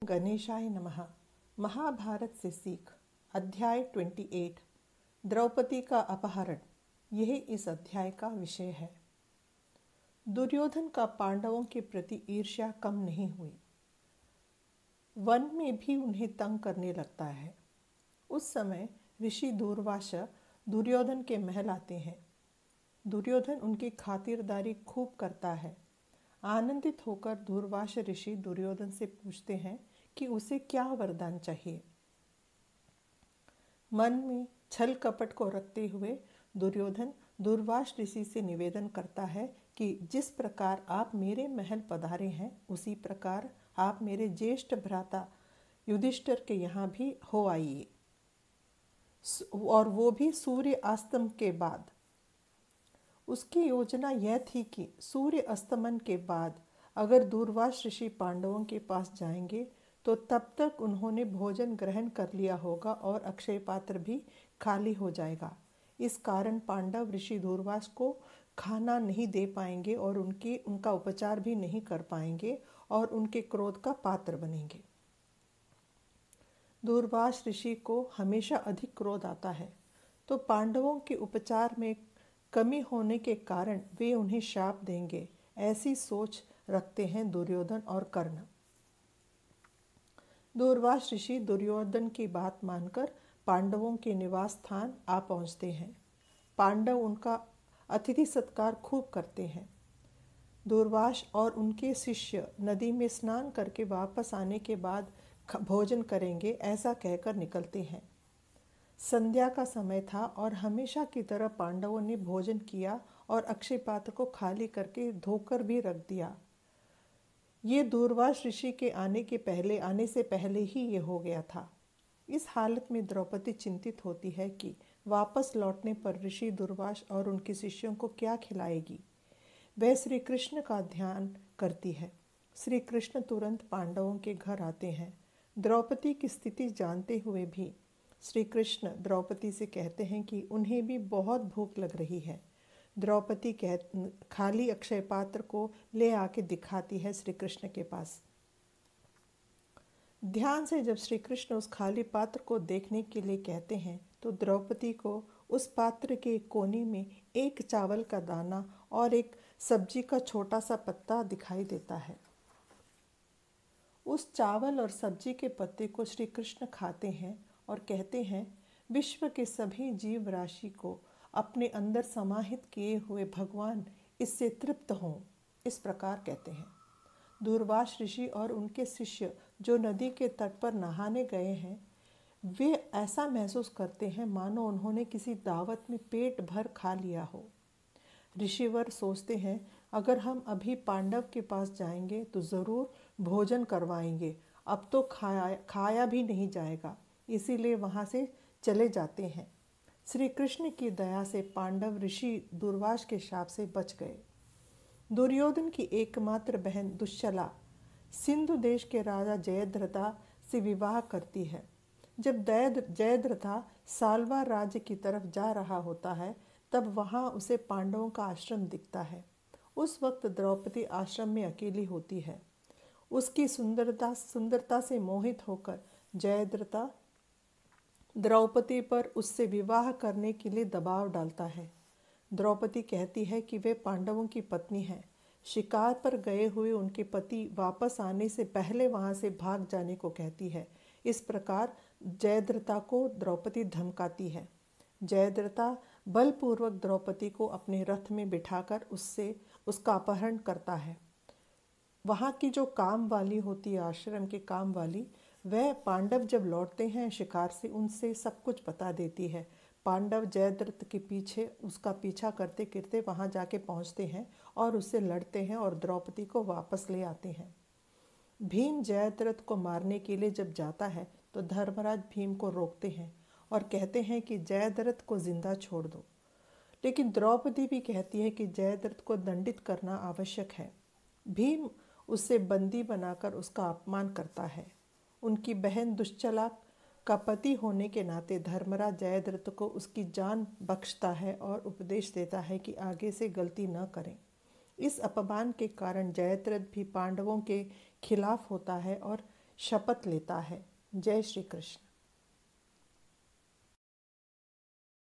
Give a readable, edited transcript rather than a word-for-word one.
गणेशाय नमः। महाभारत से सीख अध्याय 28 द्रौपदी का अपहरण, यह इस अध्याय का विषय है। दुर्योधन का पांडवों के प्रति ईर्ष्या कम नहीं हुई। वन में भी उन्हें तंग करने लगता है। उस समय ऋषि दूर्वासा दुर्योधन के महल आते हैं। दुर्योधन उनकी खातिरदारी खूब करता है। आनंदित होकर दूर्वासा ऋषि दुर्योधन से पूछते हैं कि उसे क्या वरदान चाहिए। मन में छल कपट को रखते हुए दुर्योधन दूर्वासा ऋषि से निवेदन करता है कि जिस प्रकार आप मेरे महल पधारे हैं, उसी प्रकार आप मेरे ज्येष्ठ भ्राता युधिष्ठिर के यहाँ भी हो आइए, और वो भी सूर्य अस्तम के बाद। उसकी योजना यह थी कि सूर्य अस्तमन के बाद अगर दूर्वासा ऋषि पांडवों के पास जाएंगे तो तब तक उन्होंने भोजन ग्रहण कर लिया होगा और अक्षय पात्र भी खाली हो जाएगा। इस कारण पांडव ऋषि दूर्वासा को खाना नहीं दे पाएंगे और उनका उपचार भी नहीं कर पाएंगे और उनके क्रोध का पात्र बनेंगे। दूर्वासा ऋषि को हमेशा अधिक क्रोध आता है, तो पांडवों के उपचार में कमी होने के कारण वे उन्हें शाप देंगे, ऐसी सोच रखते हैं दुर्योधन और कर्ण। दूर्वासा ऋषि दुर्योधन की बात मानकर पांडवों के निवास स्थान आ पहुंचते हैं। पांडव उनका अतिथि सत्कार खूब करते हैं। दूर्वासा और उनके शिष्य नदी में स्नान करके वापस आने के बाद भोजन करेंगे, ऐसा कहकर निकलते हैं। संध्या का समय था और हमेशा की तरह पांडवों ने भोजन किया और अक्षय पात्र को खाली करके धोकर भी रख दिया। ये दूर्वासा ऋषि के आने से पहले ही ये हो गया था। इस हालत में द्रौपदी चिंतित होती है कि वापस लौटने पर ऋषि दूर्वासा और उनके शिष्यों को क्या खिलाएगी। वह श्री कृष्ण का ध्यान करती है। श्री कृष्ण तुरंत पांडवों के घर आते हैं। द्रौपदी की स्थिति जानते हुए भी श्री कृष्ण द्रौपदी से कहते हैं कि उन्हें भी बहुत भूख लग रही है। द्रौपदी खाली अक्षय पात्र को ले आके दिखाती है श्री कृष्ण के पास। ध्यान से जब श्री कृष्ण उस खाली पात्र को देखने के लिए कहते हैं तो द्रौपदी को उस पात्र के कोने में एक चावल का दाना और एक सब्जी का छोटा सा पत्ता दिखाई देता है। उस चावल और सब्जी के पत्ते को श्री कृष्ण खाते हैं और कहते हैं, विश्व के सभी जीव राशि को अपने अंदर समाहित किए हुए भगवान इससे तृप्त हों, इस प्रकार कहते हैं। दूर्वासा ऋषि और उनके शिष्य जो नदी के तट पर नहाने गए हैं, वे ऐसा महसूस करते हैं मानो उन्होंने किसी दावत में पेट भर खा लिया हो। ऋषिवर सोचते हैं, अगर हम अभी पांडव के पास जाएंगे तो ज़रूर भोजन करवाएंगे, अब तो खाया भी नहीं जाएगा, इसीलिए वहाँ से चले जाते हैं। श्री कृष्ण की दया से पांडव ऋषि दूर्वासा के शाप से बच गए। दुर्योधन की एकमात्र बहन दुश्शला सिंधु देश के राजा जयद्रथा से विवाह करती है। जब जयद्रथा साल्वा राज्य की तरफ जा रहा होता है, तब वहाँ उसे पांडवों का आश्रम दिखता है। उस वक्त द्रौपदी आश्रम में अकेली होती है। उसकी सुंदरता से मोहित होकर जयद्रथा द्रौपदी पर उससे विवाह करने के लिए दबाव डालता है। द्रौपदी कहती है कि वे पांडवों की पत्नी है। शिकार पर गए हुए उनके पति वापस आने से पहले वहां से भाग जाने को कहती है। इस प्रकार जयद्रथा को द्रौपदी धमकाती है। जयद्रथा बलपूर्वक द्रौपदी को अपने रथ में बिठाकर उसका अपहरण करता है। वहाँ की जो काम वाली होती है, आश्रम के काम वाली, वह पांडव जब लौटते हैं शिकार से उनसे सब कुछ बता देती है। पांडव जयद्रथ के पीछे उसका पीछा करते करते वहाँ जाके पहुँचते हैं और उससे लड़ते हैं और द्रौपदी को वापस ले आते हैं। भीम जयद्रथ को मारने के लिए जब जाता है तो धर्मराज भीम को रोकते हैं और कहते हैं कि जयद्रथ को जिंदा छोड़ दो। लेकिन द्रौपदी भी कहती है कि जयद्रथ को दंडित करना आवश्यक है। भीम उसे बंदी बनाकर उसका अपमान करता है। उनकी बहन दुश्शला का पति होने के नाते धर्मराज जयद्रथ को उसकी जान बख्शता है और उपदेश देता है कि आगे से गलती न करें। इस अपमान के कारण जयद्रथ भी पांडवों के खिलाफ होता है और शपथ लेता है। जय श्री कृष्ण।